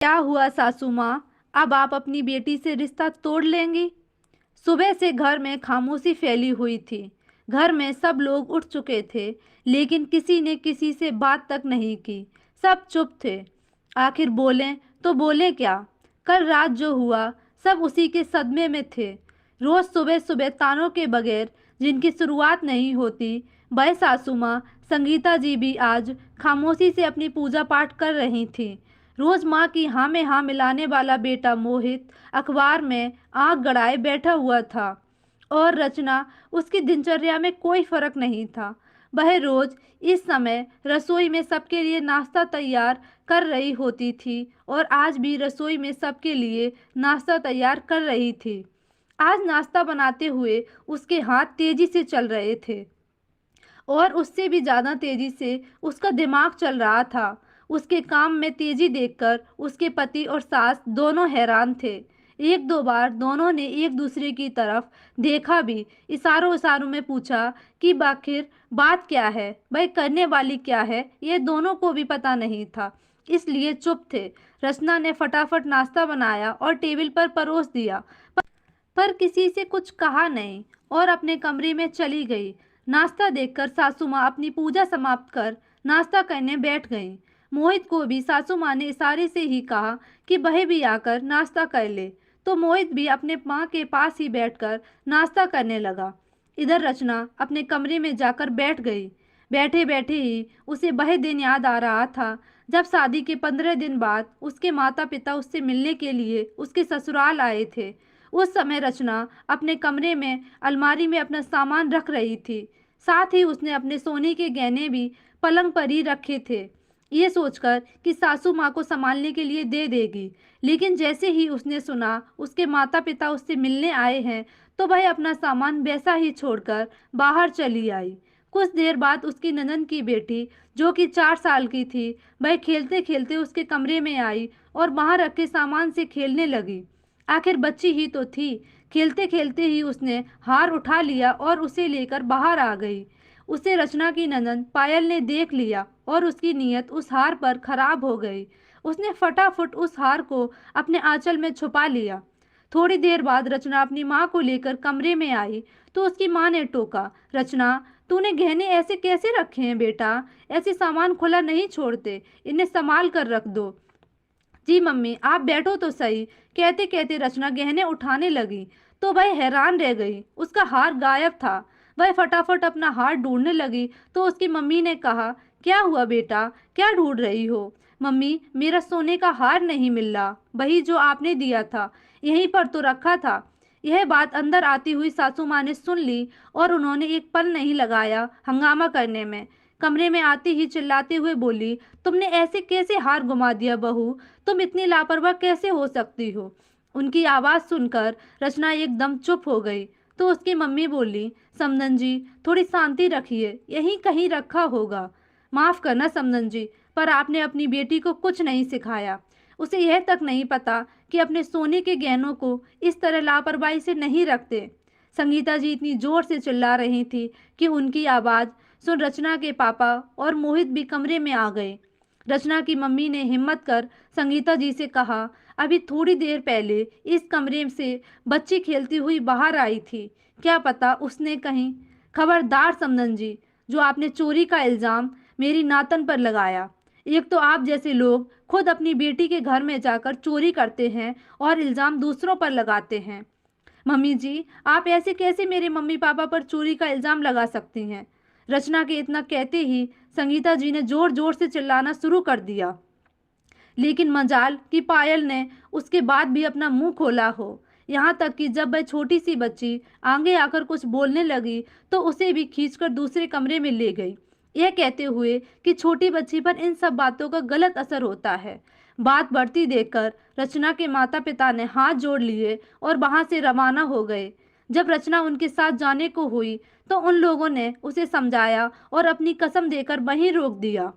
क्या हुआ सासू माँ? अब आप अपनी बेटी से रिश्ता तोड़ लेंगी? सुबह से घर में खामोशी फैली हुई थी। घर में सब लोग उठ चुके थे, लेकिन किसी ने किसी से बात तक नहीं की। सब चुप थे। आखिर बोलें तो बोलें क्या? कल रात जो हुआ, सब उसी के सदमे में थे। रोज सुबह सुबह तानों के बगैर जिनकी शुरुआत नहीं होती, वह सासू माँ संगीता जी भी आज खामोशी से अपनी पूजा पाठ कर रही थी। रोज माँ की हाँ में हाँ मिलाने वाला बेटा मोहित अखबार में आंख गड़ाए बैठा हुआ था, और रचना, उसकी दिनचर्या में कोई फर्क नहीं था। वह रोज इस समय रसोई में सबके लिए नाश्ता तैयार कर रही होती थी, और आज भी रसोई में सबके लिए नाश्ता तैयार कर रही थी। आज नाश्ता बनाते हुए उसके हाथ तेजी से चल रहे थे, और उससे भी ज़्यादा तेजी से उसका दिमाग चल रहा था। उसके काम में तेजी देखकर उसके पति और सास दोनों हैरान थे। एक दो बार दोनों ने एक दूसरे की तरफ देखा भी, इशारों इशारों में पूछा कि आखिर बात क्या है, भाई करने वाली क्या है, ये दोनों को भी पता नहीं था, इसलिए चुप थे। रचना ने फटाफट नाश्ता बनाया और टेबल पर परोस दिया, पर किसी से कुछ कहा नहीं, और अपने कमरे में चली गई। नाश्ता देखकर सासू माँ अपनी पूजा समाप्त कर नाश्ता करने बैठ गईं। मोहित को भी सासू माँ ने इशारे से ही कहा कि वह भी आकर नाश्ता कर ले, तो मोहित भी अपने माँ के पास ही बैठकर नाश्ता करने लगा। इधर रचना अपने कमरे में जाकर बैठ गई। बैठे बैठे ही उसे वह दिन याद आ रहा था जब शादी के 15 दिन बाद उसके माता पिता उससे मिलने के लिए उसके ससुराल आए थे। उस समय रचना अपने कमरे में अलमारी में अपना सामान रख रही थी। साथ ही उसने अपने सोने के गहने भी पलंग पर ही रखे थे, ये सोचकर कि सासू माँ को संभालने के लिए दे देगी। लेकिन जैसे ही उसने सुना उसके माता पिता उससे मिलने आए हैं, तो वह अपना सामान वैसा ही छोड़कर बाहर चली आई। कुछ देर बाद उसकी ननद की बेटी, जो कि 4 साल की थी, वह खेलते खेलते उसके कमरे में आई और वहां रखे सामान से खेलने लगी। आखिर बच्ची ही तो थी। खेलते खेलते ही उसने हार उठा लिया और उसे लेकर बाहर आ गई। उसे रचना की ननद पायल ने देख लिया और उसकी नीयत उस हार पर खराब हो गई। उसने फटाफट उस हार को अपने आंचल में छुपा लिया। थोड़ी देर बाद रचना अपनी माँ को लेकर कमरे में आई, तो उसकी माँ ने टोका, रचना, तूने गहने ऐसे कैसे रखे हैं बेटा? ऐसे सामान खुला नहीं छोड़ते, इन्हें संभाल कर रख दो। जी मम्मी, आप बैठो तो सही। कहते कहते रचना गहने उठाने लगी, तो वह हैरान रह गई। उसका हार गायब था। वह फटाफट अपना हार ढूंढने लगी, तो उसकी मम्मी ने कहा, क्या हुआ बेटा, क्या ढूंढ रही हो? मम्मी, मेरा सोने का हार नहीं मिल रहा, वही जो आपने दिया था, यहीं पर तो रखा था। यह बात अंदर आती हुई सासू माँ ने सुन ली, और उन्होंने एक पल नहीं लगाया हंगामा करने में। कमरे में आते ही चिल्लाते हुए बोली, तुमने ऐसे कैसे हार गुमा दिया बहू? तुम इतनी लापरवाह कैसे हो सकती हो? उनकी आवाज़ सुनकर रचना एकदम चुप हो गई। तो उसकी मम्मी बोली, समदन जी, थोड़ी शांति रखिए, यहीं कहीं रखा होगा। माफ़ करना समदन जी, पर आपने अपनी बेटी को कुछ नहीं सिखाया। उसे यह तक नहीं पता कि अपने सोने के गहनों को इस तरह लापरवाही से नहीं रखते। संगीता जी इतनी जोर से चिल्ला रही थी कि उनकी आवाज़ सुन रचना के पापा और मोहित भी कमरे में आ गए। रचना की मम्मी ने हिम्मत कर संगीता जी से कहा, अभी थोड़ी देर पहले इस कमरे से बच्ची खेलती हुई बाहर आई थी, क्या पता उसने कहीं। खबरदार समदन जी, जो आपने चोरी का इल्ज़ाम मेरी नातन पर लगाया। एक तो आप जैसे लोग खुद अपनी बेटी के घर में जाकर चोरी करते हैं और इल्ज़ाम दूसरों पर लगाते हैं। मम्मी जी, आप ऐसे कैसे मेरे मम्मी पापा पर चोरी का इल्ज़ाम लगा सकती हैं? रचना के इतना कहते ही संगीता जी ने जोर जोर से चिल्लाना शुरू कर दिया। लेकिन मजाल कि पायल ने उसके बाद भी अपना मुंह खोला हो। यहाँ तक कि जब वह छोटी सी बच्ची आगे आकर कुछ बोलने लगी, तो उसे भी खींचकर दूसरे कमरे में ले गई, यह कहते हुए कि छोटी बच्ची पर इन सब बातों का गलत असर होता है। बात बढ़ती देखकर रचना के माता पिता ने हाथ जोड़ लिए और वहां से रवाना हो गए। जब रचना उनके साथ जाने को हुई, तो उन लोगों ने उसे समझाया और अपनी कसम देकर वहीं रोक दिया।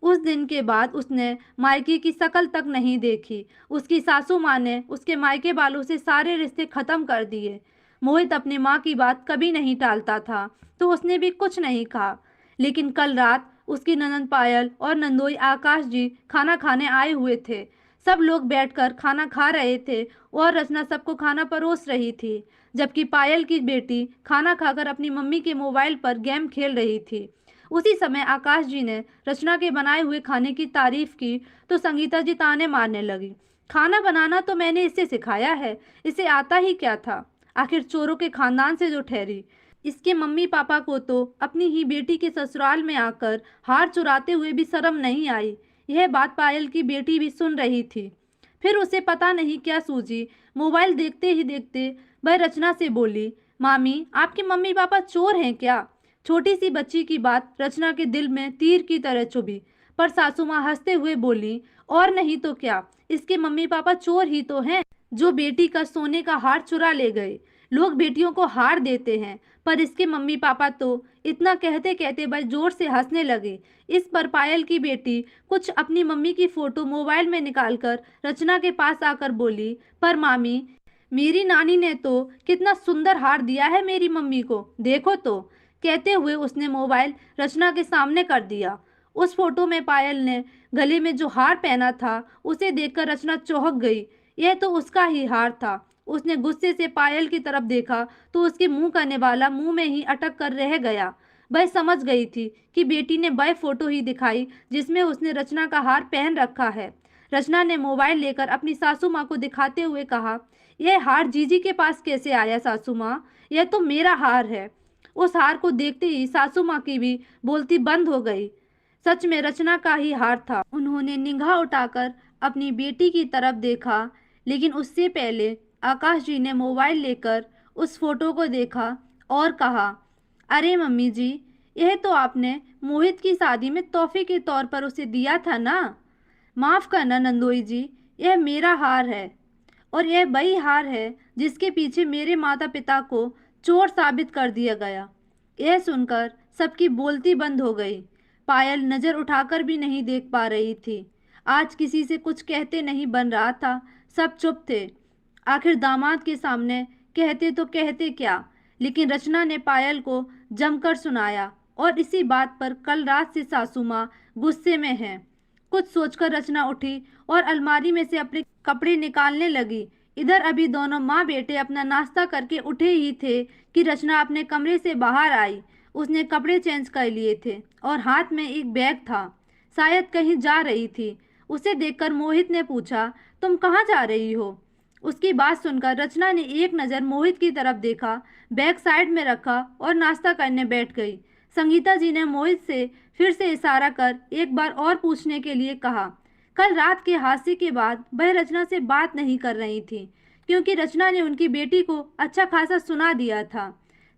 उस दिन के बाद उसने मायके की शक्ल तक नहीं देखी। उसकी सासू माँ ने उसके मायके वालों से सारे रिश्ते खत्म कर दिए। मोहित अपनी माँ की बात कभी नहीं टालता था, तो उसने भी कुछ नहीं कहा। लेकिन कल रात उसकी ननद पायल और नंदोई आकाश जी खाना खाने आए हुए थे। सब लोग बैठकर खाना खा रहे थे और रचना सबको खाना परोस रही थी, जबकि पायल की बेटी खाना खाकर अपनी मम्मी के मोबाइल पर गेम खेल रही थी। उसी समय आकाश जी ने रचना के बनाए हुए खाने की तारीफ की तो संगीता जी ताने मारने लगी। खाना बनाना तो मैंने इससे सिखाया है, इसे आता ही क्या था? आखिर चोरों के खानदान से जो ठहरी। इसके मम्मी पापा को तो अपनी ही बेटी के ससुराल में आकर हार चुराते हुए भी शर्म नहीं आई। यह बात पायल की बेटी भी सुन रही थी। फिर उसे पता नहीं क्या सूझी, मोबाइल देखते ही देखते वह रचना से बोली, मामी आपके मम्मी पापा चोर हैं क्या? छोटी सी बच्ची की बात रचना के दिल में तीर की तरह चुभी, पर सासू माँ हंसते हुए बोली, और नहीं तो क्या, इसके मम्मी पापा चोर ही तो हैं जो बेटी का सोने का हार चुरा ले गए। लोग बेटियों को हार देते हैं, पर इसके मम्मी पापा तो। इतना कहते कहते वह जोर से हंसने लगे। इस पर पायल की बेटी कुछ अपनी मम्मी की फोटो मोबाइल में निकालकर रचना के पास आकर बोली, पर मामी मेरी नानी ने तो कितना सुंदर हार दिया है मेरी मम्मी को, देखो तो। कहते हुए उसने मोबाइल रचना के सामने कर दिया। उस फोटो में पायल ने गले में जो हार पहना था उसे देखकर रचना चौंक गई। यह तो उसका ही हार था। उसने गुस्से से पायल की तरफ देखा तो उसके मुंह का निवाला मुंह में ही अटक कर रह गया। वह समझ गई थी कि बेटी ने वह फोटो ही दिखाई जिसमें उसने रचना का हार पहन रखा है। रचना ने मोबाइल लेकर अपनी सासू माँ को दिखाते हुए कहा, यह हार जीजी के पास कैसे आया सासू माँ? यह तो मेरा हार है। उस हार को देखते ही सासू माँ की भी बोलती बंद हो गई। सच में रचना का ही हार था। उन्होंने निगाह उठाकर अपनी बेटी की तरफ देखा, लेकिन उससे पहले आकाश जी ने मोबाइल लेकर उस फोटो को देखा और कहा, अरे मम्मी जी, यह तो आपने मोहित की शादी में तोहफे के तौर पर उसे दिया था ना? माफ करना नंदोई जी, यह मेरा हार है और यह वही हार है जिसके पीछे मेरे माता पिता को चोर साबित कर दिया गया। यह सुनकर सबकी बोलती बंद हो गई। पायल नजर उठाकर भी नहीं देख पा रही थी। आज किसी से कुछ कहते नहीं बन रहा था, सब चुप थे। आखिर दामाद के सामने कहते तो कहते क्या, लेकिन रचना ने पायल को जमकर सुनाया और इसी बात पर कल रात से सासू माँ गुस्से में हैं। कुछ सोचकर रचना उठी और अलमारी में से अपने कपड़े निकालने लगी। इधर अभी दोनों माँ बेटे अपना नाश्ता करके उठे ही थे कि रचना अपने कमरे से बाहर आई। उसने कपड़े चेंज कर लिए थे और हाथ में एक बैग था, शायद कहीं जा रही थी। उसे देखकर मोहित ने पूछा, तुम कहाँ जा रही हो? उसकी बात सुनकर रचना ने एक नज़र मोहित की तरफ देखा, बैग साइड में रखा और नाश्ता करने बैठ गई। संगीता जी ने मोहित से फिर से इशारा कर एक बार और पूछने के लिए कहा। कल रात के हादसे के बाद वह रचना से बात नहीं कर रही थी, क्योंकि रचना ने उनकी बेटी को अच्छा खासा सुना दिया था।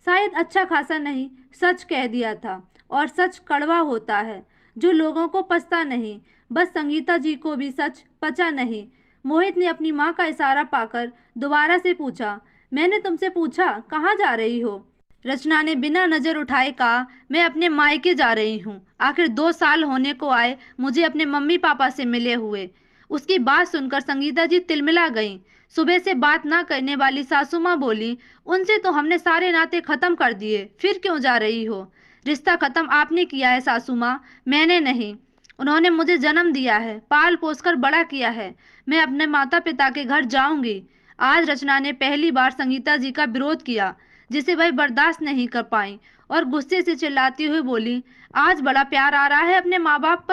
शायद अच्छा खासा नहीं, सच कह दिया था, और सच कड़वा होता है जो लोगों को पचता नहीं। बस संगीता जी को भी सच पचा नहीं। मोहित ने अपनी माँ का इशारा पाकर दोबारा से पूछा, मैंने तुमसे पूछा कहाँ जा रही हो? रचना ने बिना नजर उठाए कहा, मैं अपने मायके जा रही हूँ। आखिर 2 साल होने को आए मुझे अपने मम्मी पापा से मिले हुए। उसकी बात सुनकर संगीता जी तिलमिला गईं। सुबह से बात ना करने वाली सासू माँ बोली, उनसे तो हमने सारे नाते खत्म कर दिए, फिर क्यों जा रही हो? रिश्ता खत्म आपने किया है सासू माँ, मैंने नहीं। उन्होंने मुझे जन्म दिया है, पाल पोस कर बड़ा किया है। मैं अपने माता पिता के घर जाऊंगी। आज रचना ने पहली बार संगीता जी का विरोध किया, जिसे वह बर्दाश्त नहीं कर पाई और गुस्से से चिल्लाती हुई बोली, आज बड़ा प्यार आ रहा है अपने माँ बाप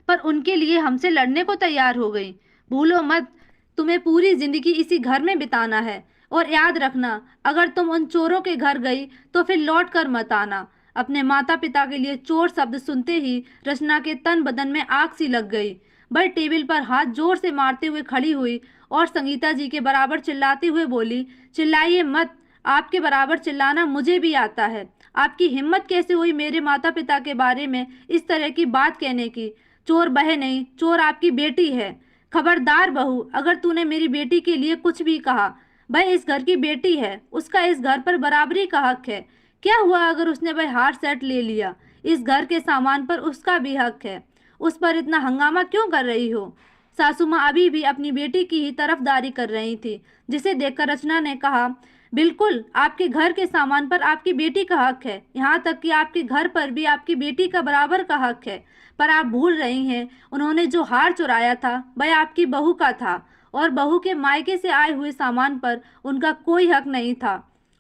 पर उनके लिए हमसे लड़ने को तैयार हो गई। भूलो मत, तुम्हें पूरी जिंदगी इसी घर में बिताना है, और याद रखना, अगर तुम उन चोरों के घर गई तो फिर लौट कर मत आना। अपने माता पिता के लिए चोर शब्द सुनते ही रचना के तन बदन में आग सी लग गई। वह टेबल पर हाथ जोर से मारते हुए खड़ी हुई और संगीता जी के बराबर चिल्लाते हुए बोली, चिल्लाइए मत, आपके बराबर चिल्लाना मुझे भी आता है। आपकी हिम्मत कैसे हुई मेरे माता पिता के बारे में इस तरह की बात कहने की? चोर बह नहीं, चोर आपकी बेटी है। खबरदार बहू, अगर तूने मेरी बेटी के लिए कुछ भी कहा, वह इस घर की बेटी है, उसका इस घर पर बराबरी का हक है। क्या हुआ अगर उसने वह हार सेट ले लिया? इस घर के सामान पर उसका भी हक है। उस पर इतना हंगामा क्यों कर रही हो? सासू माँ अभी भी अपनी बेटी की ही तरफदारी कर रही थी, जिसे देखकर रचना ने कहा, बिल्कुल, आपके घर के सामान पर आपकी बेटी का हक है, यहाँ तक कि आपके घर पर भी आपकी बेटी का बराबर का हक है। पर आप भूल रही हैं, उन्होंने जो हार चुराया था, वह आपकी बहू का था और बहू के मायके से आए हुए सामान पर उनका कोई हक नहीं था।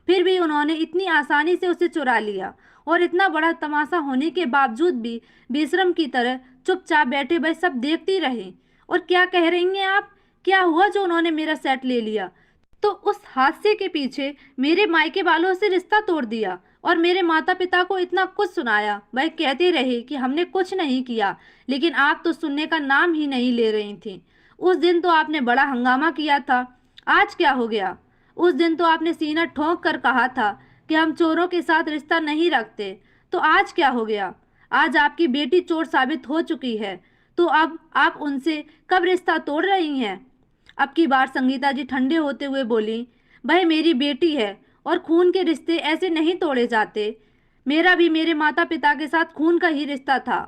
फिर भी उन्होंने इतनी आसानी से उसे चुरा लिया और इतना बड़ा तमाशा होने के बावजूद भी बेशरम की तरह चुपचाप बैठे वह सब देखती रही। और क्या कह रही हैं आप? क्या हुआ जो उन्होंने मेरा सेट ले लिया? तो उस हादसे के पीछे मेरे मायके वालों से रिश्ता तोड़ दिया और मेरे माता पिता को इतना कुछ सुनाया। वह कहते रहे कि हमने कुछ नहीं किया, लेकिन आप तो सुनने का नाम ही नहीं ले रही थी। उस दिन तो आपने बड़ा हंगामा किया था, आज क्या हो गया? उस दिन तो आपने सीना ठोंक कर कहा था कि हम चोरों के साथ रिश्ता नहीं रखते, तो आज क्या हो गया? आज आपकी बेटी चोर साबित हो चुकी है, तो अब आप उनसे कब रिश्ता तोड़ रही हैं? अब की बार संगीता जी ठंडे होते हुए बोली, भाई मेरी बेटी है और खून के रिश्ते ऐसे नहीं तोड़े जाते। मेरा भी मेरे माता पिता के साथ खून का ही रिश्ता था,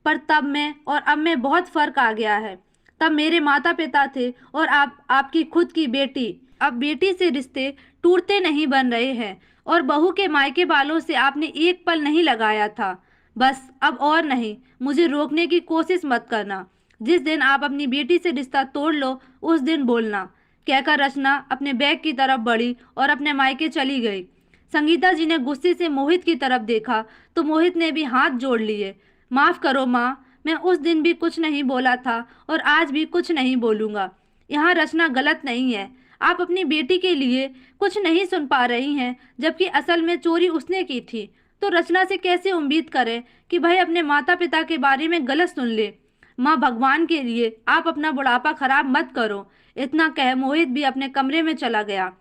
पर तब में और अब में बहुत फर्क आ गया है। तब मेरे माता पिता थे और आप आपकी खुद की बेटी। अब बेटी से रिश्ते टूटते नहीं बन रहे हैं और बहू के मायके वालों से आपने एक पल नहीं लगाया था। बस अब और नहीं, मुझे रोकने की कोशिश मत करना। जिस दिन आप अपनी बेटी से रिश्ता तोड़ लो उस दिन बोलना, कहकर रचना अपने बैग की तरफ बढ़ी और अपने मायके चली गई। संगीता जी ने गुस्से से मोहित की तरफ देखा तो मोहित ने भी हाथ जोड़ लिए। माफ करो माँ, मैं उस दिन भी कुछ नहीं बोला था और आज भी कुछ नहीं बोलूँगा। यहाँ रचना गलत नहीं है, आप अपनी बेटी के लिए कुछ नहीं सुन पा रही हैं, जबकि असल में चोरी उसने की थी। तो रचना से कैसे उम्मीद करें कि भाई अपने माता पिता के बारे में गलत सुन ले। माँ भगवान के लिए आप अपना बुढ़ापा खराब मत करो। इतना कह मोहित भी अपने कमरे में चला गया।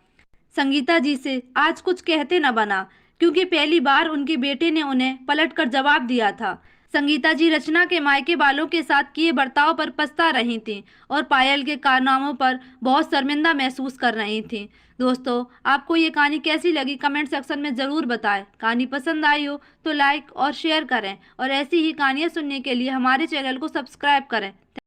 संगीता जी से आज कुछ कहते न बना, क्योंकि पहली बार उनके बेटे ने उन्हें पलटकर जवाब दिया था। संगीता जी रचना के मायके वालों के साथ किए बर्ताव पर पछता रही थीं और पायल के कारनामों पर बहुत शर्मिंदा महसूस कर रही थीं। दोस्तों, आपको ये कहानी कैसी लगी कमेंट सेक्शन में ज़रूर बताएं। कहानी पसंद आई हो तो लाइक और शेयर करें और ऐसी ही कहानियाँ सुनने के लिए हमारे चैनल को सब्सक्राइब करें।